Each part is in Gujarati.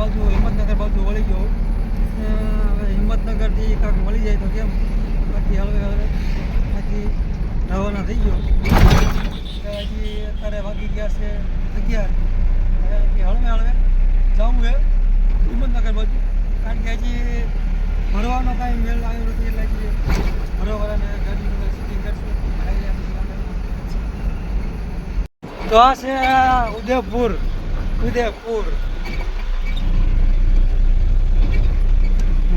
બાજુ હિંમતનગર બાજુ વળી ગયો. હવે હિંમતનગરથી કાંક મળી જાય તો કેમ, બાકી હળવે બાકી રવાના થઈ ગયો. હજી અત્યારે વાગી ગયા છે 11. હવે હળવે જવું છે હિંમતનગર બાજુ, કારણ કે હજી ભરવાનો કાંઈ મેળ આવ્યો નથી, એટલે હજી ભરવાવાળાને ગાડીનું સેટિંગ કરશે. તો આ છે ઉદયપુર.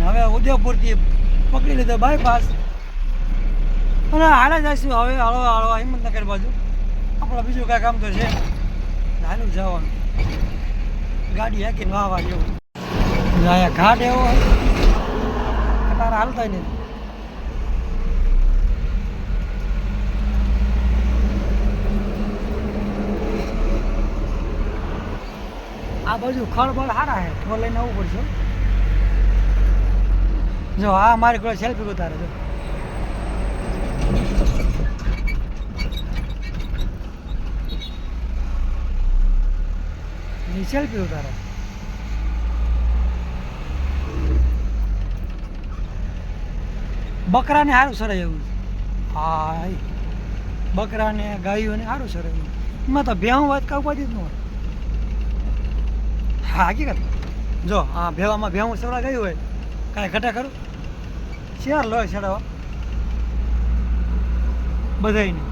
હવે ઉદયપુરથી પકડી લીધો બાયપાસ અને હાલે જઈશું હવે હળવા હિંમતનગર બાજુ. આપણે બીજું કાંઈ કામ તો છે હાલું જવાનું, ગાડી હાકીને વાવા જેવું. અહીંયા ઘાટ એવો તારે હાલતા નથી. આ બાજુ ખળબળ સારા છે, તો લઈને આવવું પડશે. જો આ મારી કોઈ સેલ્ફી ઉતારે જો. સેલ્ફી ઉતારે. બકરાને સારું સરાય એવું. હા બકરાને ગાયોને સારું સરાય એવું. એમાં તો ભેહું વાત કાંઈ ઉપાધી જ ન હોય. હા હકીકત. જો હા ભેવામાં ભેહું સવડા ગયું હોય કાંઈ ઘટા ખરું શેર લો ચડાવવા બધાને.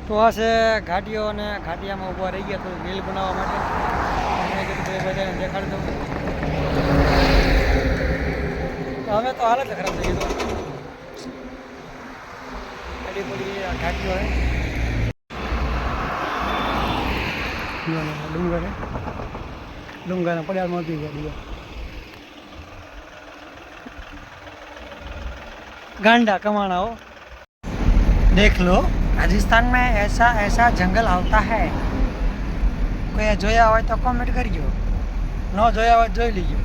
તો આ છે ઘાટીઓ, અને ઘાટિયામાં ઊભા રહી ગયા થોડું રીલ બનાવવા માટે. મેં કીધું બધાને દેખાડી દઉં. હવે તો હાલત ખરાબ થઈ ગઈ. ગાડી પડી ઘાટીઓ હોય डूंगा पड़िया मोती गाड़ी गांडा कमाना हो. देख लो राजस्थान में ऐसा जंगल होता है. कोई जोया हो तो कमेंट करियो, न जोया हो जोई लीजिए.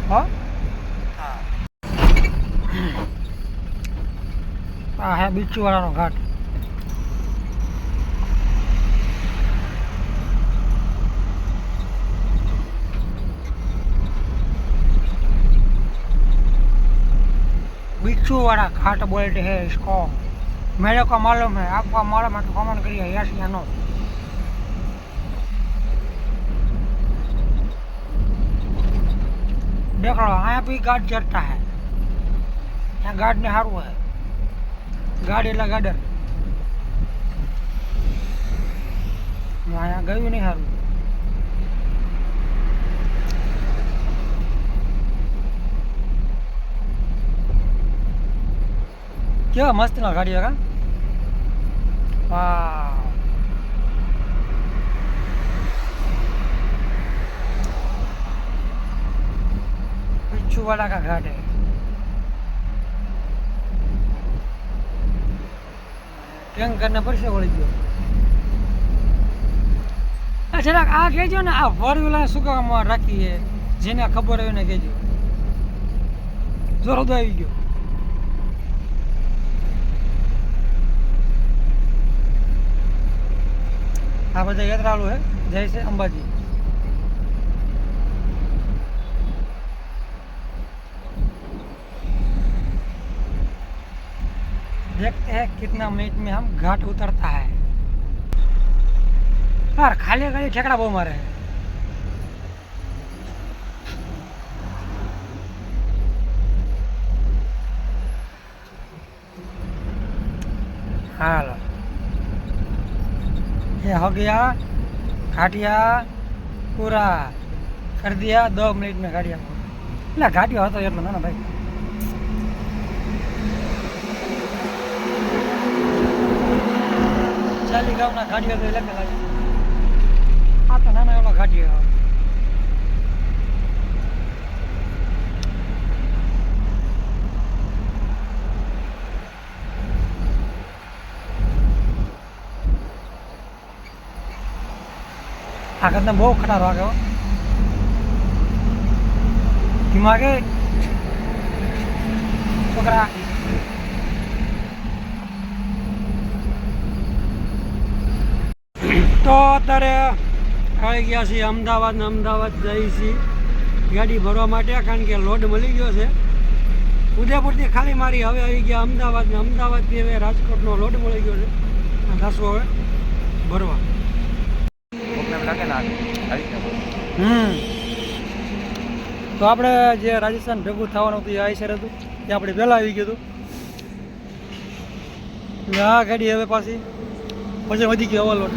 हो आ है बिच्छू वाला घाट. बिच्छू वाला घाट बोलते हैं इसको. मेरे को मालूम है, आपको मालूम है तो कमेंट करिए यस या नो. देख लो यहाँ भी गार्ड चढ़ता है. यहाँ गार्ड ने हारू है. गार्ड एला गार्डर यहाँ गयु नहीं हारू. क्या मस्त ना गाड़ी का. वाह बिच्छू वाला का घाट है. टेंग करने पर से वળી ગયો. જરાક આ કહેજો ને આ ફોર વ્હીલર શું કામ રાખી છે, જેને ખબર હોય ને કહેજો. જોરદાર આવી ગયો. આ બધા યાત્રાળુ है જાય છે અંબાજી. देखते हैं कितना मिनट में हम घाट उतरता है. यार खाली खाली ठेकड़ा बहुत मारे हैं. हाँ ये हो गया घाटिया पूरा कर दिया 2 मिनट में. घाटिया એટલે ઘાટિયો હતો એટલો ના ભાઈ. ચાલી ગામના ઘાટિયા તો લખે લાગે. આ તો નાના એવડો ઘાટિયો. આગળ બહુ ખટારો આવ્યો. દિમાગે છોકરા તો અત્યારે આવી ગયા છીએ અમદાવાદ ને અમદાવાદ જઈએ છીએ ગાડી ભરવા માટે, કારણ કે લોડ મળી ગયો છે. ઉદયપુરથી ખાલી મારી હવે આવી ગયા અમદાવાદ ને અમદાવાદથી હવે રાજકોટનો લોડ મળી ગયો છે. થશું હવે ભરવા. તો આપણે જે રાજસ્થાન ભેગું થવાનું હતું એ આઈસર હતું તે આપણે પહેલાં આવી ગયું હતું. આ ગાડી હવે પાછી પછી વધી ગઈ ઓવરલોડ.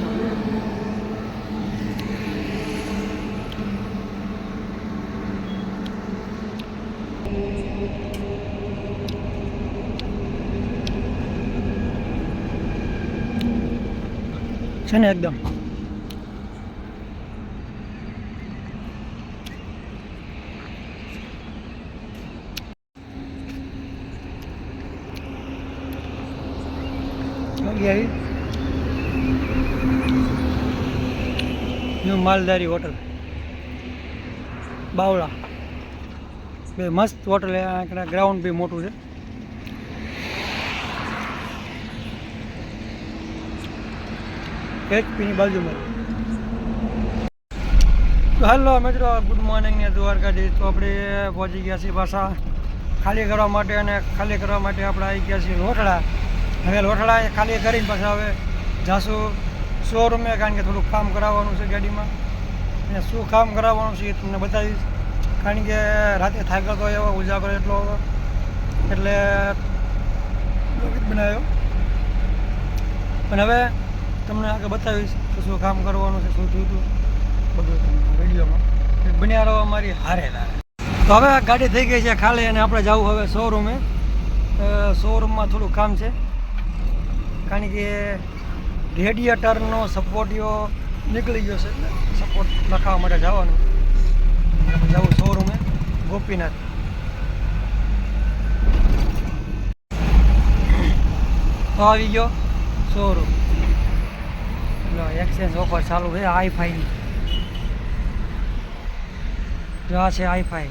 છે ને એકદમ ન્યૂ માલધારી હોટલ બાવળા, બે મસ્ત હોટલ. ગ્રાઉન્ડ બી મોટું છે. એચપીની બાજુમાં. તો હેલો મિત્રો, ગુડ મોર્નિંગ ને દ્વારકાધીશ. તો આપણે પહોંચી ગયા છીએ પાછા ખાલી કરવા માટે, અને ખાલી કરવા માટે આપણે આવી ગયા છીએ લોઠડા. હવે લોઠડા ખાલી કરીને પાછા હવે જાશું શોરૂમે, કારણ કે થોડુંક કામ કરાવવાનું છે ગાડીમાં. અને શું કામ કરાવવાનું છે એ તમને બતાવીશ, કારણ કે રાતે થાક્યો તો એવો ઉજાગરો એટલો, એટલે બનાવ્યો. પણ હવે તમને આગળ બતાવીશ શું કામ કરવાનું છે, શું થયું હતું બધું વિડીયોમાં બન્યા રહો અમારી હારે. તો હવે ગાડી થઈ ગઈ છે ખાલી, અને આપણે જવું હવે શોરૂમે. શોરૂમમાં થોડું કામ છે, કારણ કે રેડિયેટરનો સપોર્ટિયો નીકળી ગયો છે, એટલે સપોર્ટ લખાવવા માટે જવાનું. જવું શોરૂમે ગોપીનાથ. તો આવી ગયો શોરૂમ. એક્સચેન્જ ઓફર ચાલુ છે આઈફાઈની. જો આ છે આઈફાઈ.